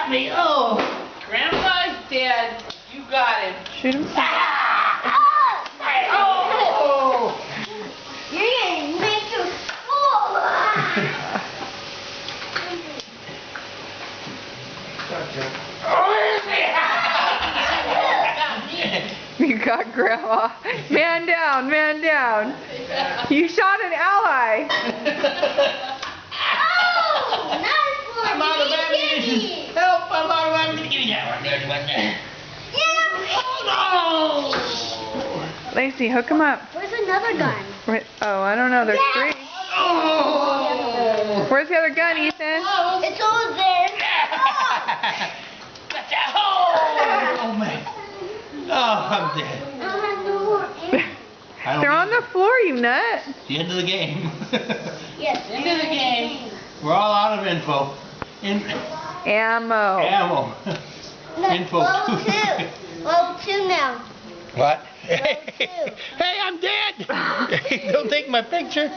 got me. Oh. Grandpa's dead. You got him. Shoot him. Oh. You're getting made to school. You got Grandma. Man down, man down. You shot an ally. Oh, nice one. I'm out of ammunition. Help, I'm out of ammunition. Give me that one. There's one there. Oh, no. Lacey, hook him up. Where's another gun? Wait, oh, I don't know. There's three. Oh. Where's the other gun, Ethan? It's over there. Gotcha. Oh, man. Oh, I'm dead. They're on the floor, you nut. The end of the game. Yes. End of the game. We're all out of info. Ammo. Ammo. Info. Level 2. Level 2 now. What? Level 2. Hey, I'm dead. Don't take my picture.